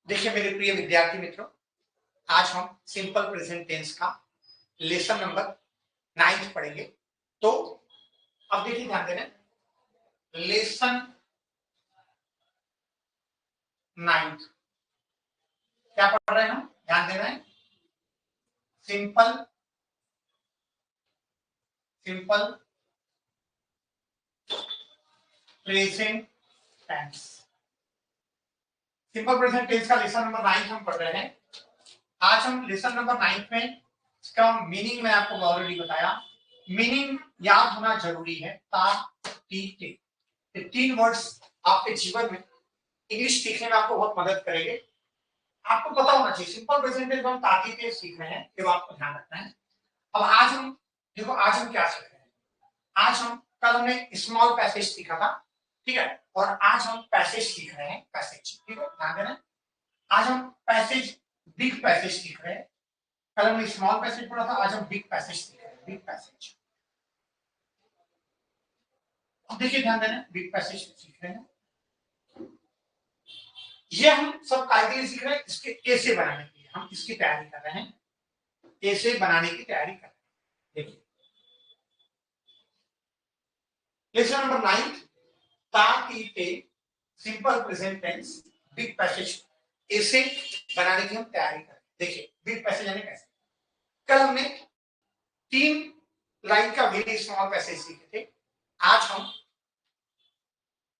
देखिए मेरे प्रिय विद्यार्थी मित्रों, आज हम सिंपल प्रेजेंट टेंस का लेसन नंबर 9 पढ़ेंगे। तो अब देखिए ध्यान देना, लेसन 9 क्या पढ़ रहे हैं हम, ध्यान देना है। Simple present tense, simple present tense का लेसन नंबर 9 हम पढ़ रहे हैं। आज हम लेसन नंबर 9 में इसका मीनिंग मैं आपको ऑलरेडी बताया। मीनिंग याद होना जरूरी है। ता ती ते, ये 3 वर्ड्स आपके जीवन में इंग्लिश सीखने में आपको बहुत मदद करेंगे। आपको पता होना चाहिए सिंपल प्रेजेंट टेंस हम ताकि के सीख रहे हैं, ये आपको ध्यान रखना है। अब आज हम देखो, आज हम क्या सीख रहे हैं। आज हम कल हमने स्मॉल पैसेज सीखा था, ठीक है, और आज हम पैसेज सीख रहे हैं। पैसेज, ठीक है, ध्यान देना। आज हम पैसेज, बिग पैसेज सीख रहे हैं। कल हमने स्मॉल पैसेज पढ़ा था, आज हम बिग पैसेज सीख रहे हैं। बिग पैसेज, अब देखिए ध्यान देना, बिग पैसेज सीख रहे हैं। ये हम सब काय के लिए सीख रहे हैं, इसके कैसे बनाने के लिए हम इसकी तैयारी कर रहे हैं। कैसे बनाने की तैयारी कर रहे हैं। देखिए लेसन नंबर 9, ता ती ते, simple present tense, big passage, ऐसे बनाने की हम तैयारी कर रहे हैं। देखिए बिग पैसेज यानी कैसे, कल हमने 3 लाइन का वेरी स्मॉल पैसेज सीखे थे। आज हम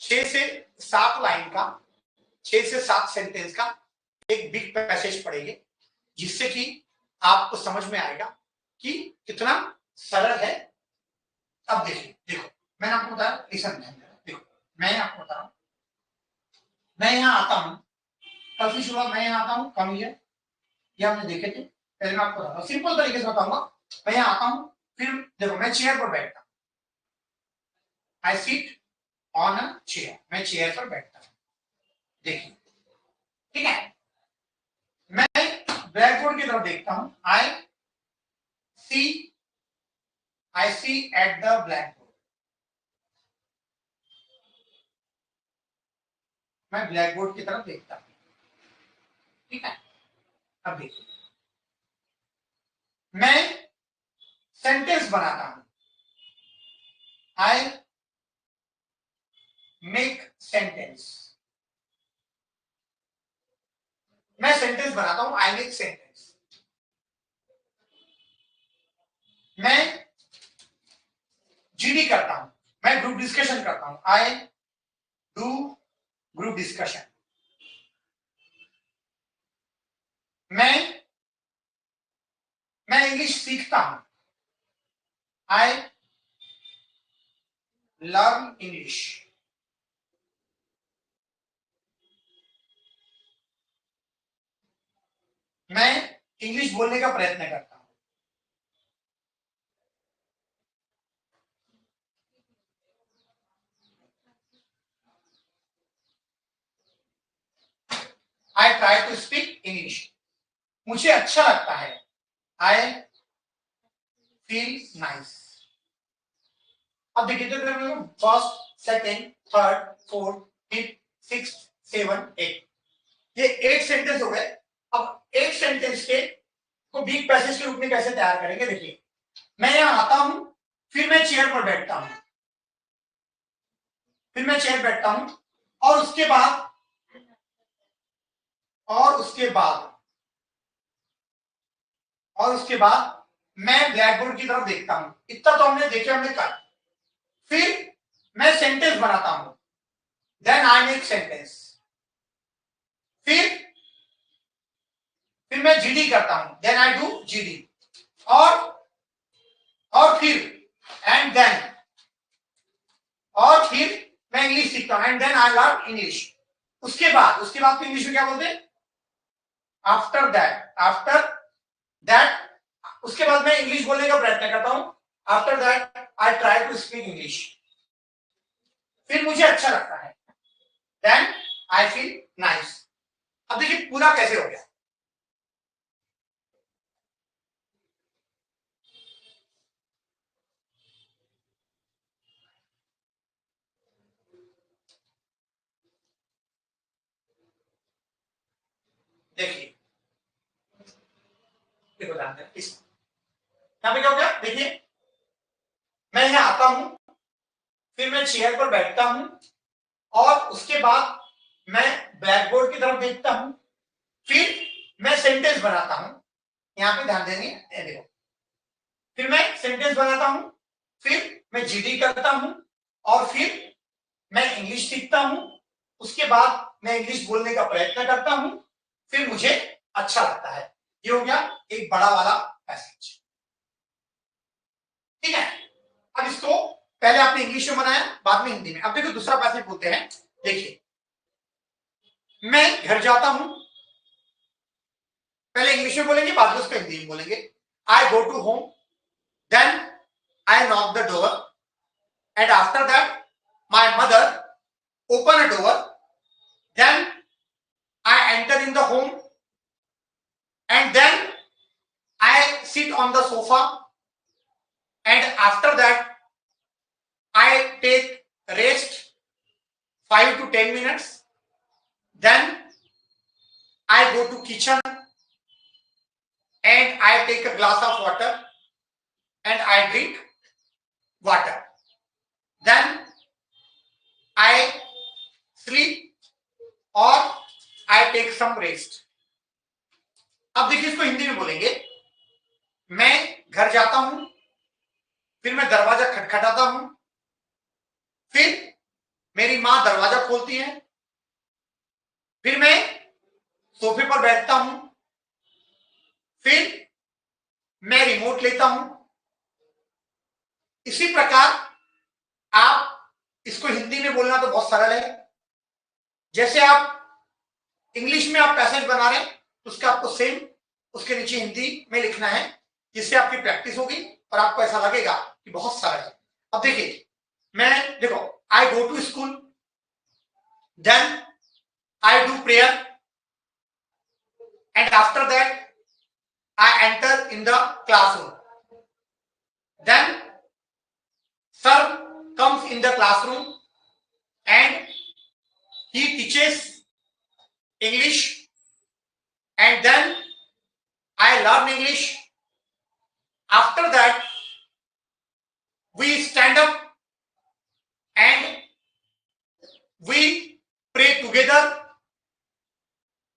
6 से 7 लाइन का, 6 से 7 सेंटेंस का एक बिग पैसेज पढ़ेंगे, जिससे कि आपको समझ में आएगा कि कितना सरल है। अब देखिए, देखो मैंने आपको बताया, लिसन, देखो मैं आपको बता रहा हूं, मैं यहां आता हूं, कल से शुरुआत मैं यहां आता हूं, कम ही है, ये हमने देखे थे। पहले मैं आपको बताता हूं, सिंपल तरीके से बताऊंगा। मैं यहां आता हूं, फिर देखो मैं चेयर पर बैठता हूं, आई सीट ऑन अ चेयर, मैं चेयर पर बैठता हूं। देखिए, ठीक है, मैं ब्लैक बोर्ड की तरफ देखता हूं, सी आई सी एट द ब्लैक बोर्ड, मैं ब्लैक बोर्ड की तरफ देखता हूं, ठीक है। अब देखिए, मैं सेंटेंस बनाता हूं, आई मेक सेंटेंस, मैं सेंटेंस बनाता हूं, आई मेक सेंटेंस। मैं जीडी करता हूं, मैं ग्रुप डिस्कशन करता हूं, आई डू ग्रुप डिस्कशन। मैं इंग्लिश सीखता हूं, आई लर्न इंग्लिश। मैं इंग्लिश बोलने का प्रयत्न करता हूं, I try to speak English, मुझे अच्छा लगता है, आई फील नाइस। अब देखिए, तो first, second, third, fourth, fifth, six, 7, 8, ये 8 सेंटेंस हो गए। अब 8 सेंटेंस के को बिग पैसेज के रूप में कैसे तैयार करेंगे। देखिए, मैं यहां आता हूं, फिर मैं चेयर पर बैठता हूं, फिर मैं चेयर बैठता हूं, और उसके बाद और उसके बाद और उसके बाद मैं ब्लैक बोर्ड की तरफ देखता हूं। इतना तो हमने देखा, हमने कहा। फिर मैं सेंटेंस बनाता हूं, देन आई मेक सेंटेंस। फिर मैं जीडी करता हूं, देन आई डू जीडी। और फिर एंड देन, और फिर मैं इंग्लिश सीखता हूं, and then I learn English. उसके बाद तो इंग्लिश में क्या बोलते हैं, आफ्टर दैट, उसके बाद मैं इंग्लिश बोलने का प्रयत्न करता हूं, after that I try to speak English. फिर मुझे अच्छा लगता है, देन आई फील नाइस। अब देखिए पूरा कैसे हो गया। देखो ध्यान देना इस यहाँ पे क्या हो गया, देखिए मैं यहाँ आता हूं, फिर मैं चेयर पर बैठता हूं और उसके बाद मैं ब्लैक बोर्ड की तरफ देखता हूं, फिर मैं सेंटेंस बनाता हूं। यहाँ पे ध्यान देंगे, देखो फिर मैं सेंटेंस बनाता हूं, फिर मैं जीडी करता हूं और फिर मैं इंग्लिश सीखता हूं। उसके बाद मैं इंग्लिश बोलने का प्रयत्न करता हूं, फिर मुझे अच्छा लगता है। ये हो गया एक बड़ा वाला पैसेज, ठीक है। अब इसको पहले आपने इंग्लिश में बनाया, बाद में हिंदी में। अब देखो दूसरा पैसेज बोलते हैं, देखिए मैं घर जाता हूं, पहले इंग्लिश में बोलेंगे, बाद में उसको हिंदी में बोलेंगे। I go to home, then I knock the door, and after that my mother open a door, then I enter in the home, and then I sit on the sofa, and after that I take rest 5 to 10 minutes, then I go to kitchen and I take a glass of water and I drink water, then I sleep or I take some rest. अब देखिए इसको हिंदी में बोलेंगे, मैं घर जाता हूं, फिर मैं दरवाजा खटखटाता हूं, फिर मेरी मां दरवाजा खोलती है, फिर मैं सोफे पर बैठता हूं, फिर मैं रिमोट लेता हूं। इसी प्रकार आप इसको हिंदी में बोलना तो बहुत सरल है। जैसे आप इंग्लिश में आप पैसेज बना रहे हैं, उसका आपको सेम उसके नीचे हिंदी में लिखना है, जिससे आपकी प्रैक्टिस होगी और आपको ऐसा लगेगा कि बहुत सरल है। अब देखिए मैं, देखो I go to school, then I do prayer, and after that I enter in the classroom, then sir comes in the classroom and he teaches English, and then I learn English. After that we stand up and we pray together,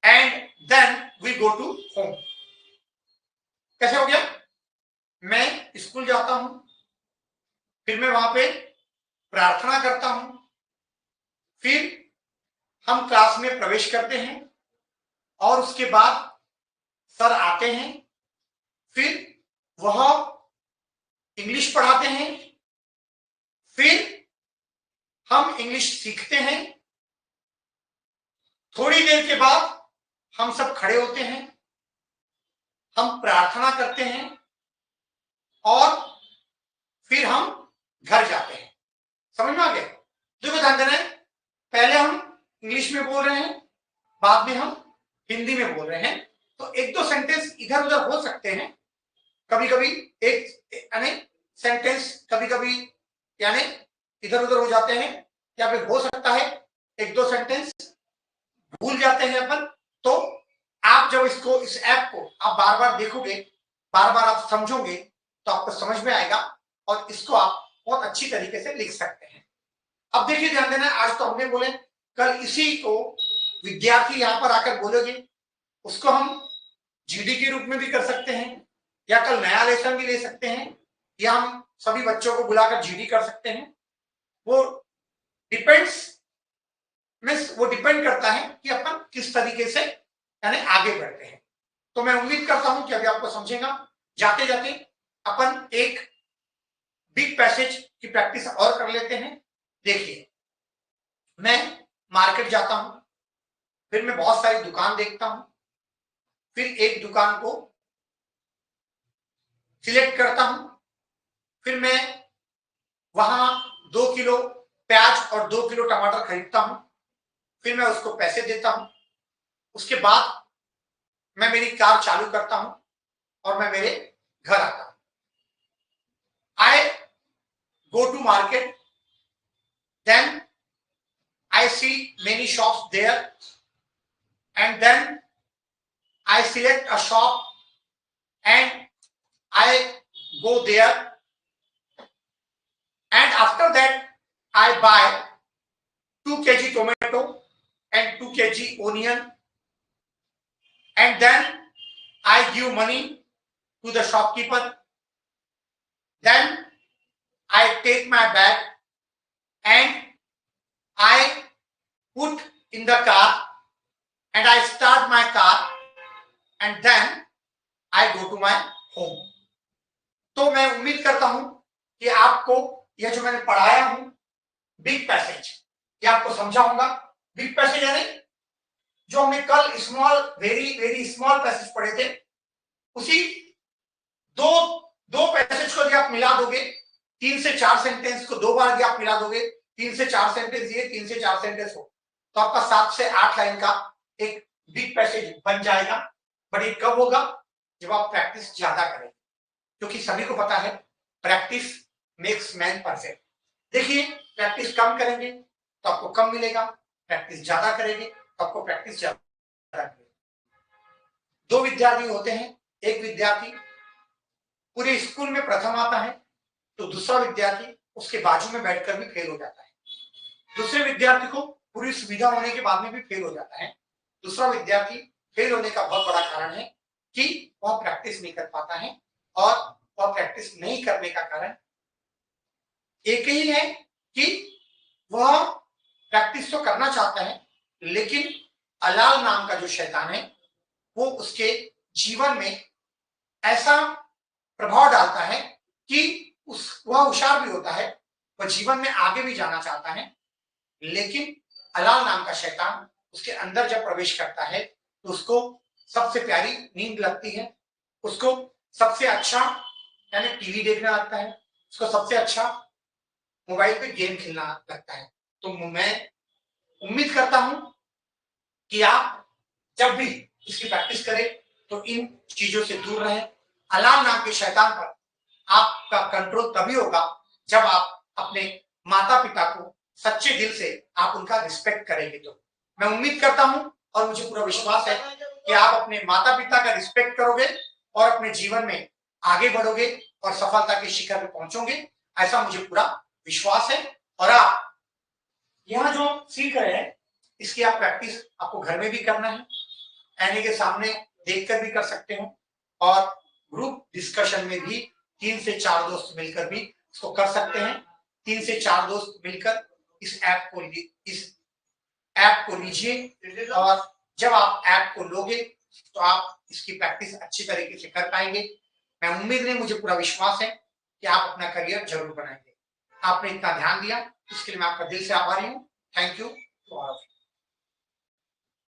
and then we go to home. कैसे हो गया? मैं school जाता हूं, फिर मैं वहां पे प्रार्थना करता हूं, फिर हम क्लास में प्रवेश करते हैं और उसके बाद सर आते हैं, फिर वह इंग्लिश पढ़ाते हैं, फिर हम इंग्लिश सीखते हैं। थोड़ी देर के बाद हम सब खड़े होते हैं, हम प्रार्थना करते हैं और फिर हम घर जाते हैं। समझ में आ गया? देखो ध्यान देना है, पहले हम इंग्लिश में बोल रहे हैं, बाद में हम हिंदी में बोल रहे हैं, तो एक दो सेंटेंस इधर उधर हो सकते हैं। कभी कभी एक यानी सेंटेंस कभी कभी यानी इधर उधर हो जाते हैं, या फिर हो सकता है एक दो सेंटेंस भूल जाते हैं अपन। तो आप जब इसको, इस ऐप को आप बार बार देखोगे, बार बार आप समझोगे, तो आपको समझ में आएगा और इसको आप बहुत अच्छी तरीके से लिख सकते हैं। अब देखिए ध्यान देना, आज तो हमने बोले, कल इसी को विद्यार्थी यहां पर आकर बोलोगे, उसको हम जीडी के रूप में भी कर सकते हैं, या कल नया लेसन भी ले सकते हैं, या हम सभी बच्चों को बुलाकर जीडी कर सकते हैं। वो डिपेंड्स, मींस वो डिपेंड करता है कि अपन किस तरीके से यानी आगे बढ़ते हैं। तो मैं उम्मीद करता हूं कि अभी आपको समझेगा। जाते जाते अपन एक बिग पैसेज की प्रैक्टिस और कर लेते हैं। देखिए मैं मार्केट जाता हूं, फिर मैं बहुत सारी दुकान देखता हूं, फिर एक दुकान को सिलेक्ट करता हूं, फिर मैं वहां 2 किलो प्याज और 2 किलो टमाटर खरीदता हूं, फिर मैं उसको पैसे देता हूं। उसके बाद मैं मेरी कार चालू करता हूं और मैं मेरे घर आता हूं। I go to market, then I see many shops there, and then I select a shop and I go there, and after that I buy 2 kg tomato and 2 kg onion, and then I give money to the shopkeeper. Then I take my bag and I put in the car and I start my car, and then I go to my home. तो मैं उम्मीद करता हूं कि आपको यह जो मैंने पढ़ाया हूं बिग पैसेज, ये आपको समझा होगा। बिग पैसेज यानी जो हमने कल small very very small passage पढ़े थे, उसी दो दो पैसेज को यदि आप मिला दोगे, 3 से 4 सेंटेंस को 2 बार यदि आप मिला दोगे, 3 से 4 सेंटेंस ये 3 से 4 सेंटेंस हो, तो आपका 7 से 8 लाइन का एक बिग पैसेज बन जाएगा। बट ये कब होगा? जब आप प्रैक्टिस ज्यादा करेंगे, क्योंकि सभी को पता है प्रैक्टिस मेक्स मैन परफेक्ट। देखिए, प्रैक्टिस कम करेंगे तो आपको कम मिलेगा, प्रैक्टिस ज्यादा करेंगे तो आपको प्रैक्टिस ज्यादा मिलेगा। 2 विद्यार्थी होते हैं, एक विद्यार्थी पूरे स्कूल में प्रथम आता है तो दूसरा विद्यार्थी उसके बाजू में बैठकर भी फेल हो जाता है। दूसरे विद्यार्थी को पूरी सुविधा होने के बाद में भी फेल हो जाता है। दूसरा विद्यार्थी फेल होने का बहुत बड़ा कारण है कि वह प्रैक्टिस नहीं कर पाता है, और वह प्रैक्टिस नहीं करने का कारण एक ही है कि वह प्रैक्टिस तो करना चाहता है, लेकिन अलाल नाम का जो शैतान है वो उसके जीवन में ऐसा प्रभाव डालता है कि वह होशियार भी होता है, वह जीवन में आगे भी जाना चाहता है, लेकिन अलाल नाम का शैतान उसके अंदर जब प्रवेश करता है तो उसको सबसे प्यारी नींद लगती है, उसको सबसे अच्छा यानी टीवी देखना लगता है, उसको सबसे अच्छा मोबाइल पे गेम खेलना लगता है। तो मैं उम्मीद करता हूं कि आप जब भी इसकी प्रैक्टिस करें तो इन चीजों से दूर रहें। अलाल नाम के शैतान पर आपका कंट्रोल तभी होगा जब आप अपने माता पिता को सच्चे दिल से आप उनका रिस्पेक्ट करेंगे। तो मैं उम्मीद करता हूं और मुझे पूरा विश्वास है कि आप अपने माता पिता का रिस्पेक्ट करोगे और अपने जीवन में आगे बढ़ोगे और सफलता के शिखर पर पहुंचोगे, ऐसा मुझे पूरा विश्वास है। और आप यहाँ जो सीख रहे हैं इसकी आप प्रैक्टिस आपको घर में भी करना है, आईने के सामने देखकर भी कर सकते हो, और ग्रुप डिस्कशन में भी 3 से 4 दोस्त मिलकर भी इसको कर सकते हैं। 3 से 4 दोस्त मिलकर इस ऐप को लीजिए, और जब आप ऐप को लोगे तो आप इसकी प्रैक्टिस अच्छी तरीके से कर पाएंगे। मैं उम्मीद नहीं, मुझे पूरा विश्वास है कि आप अपना करियर जरूर बनाएंगे। आपने इतना ध्यान दिया, इसके लिए मैं आपका दिल से आभारी हूँ। Thank you to all of you.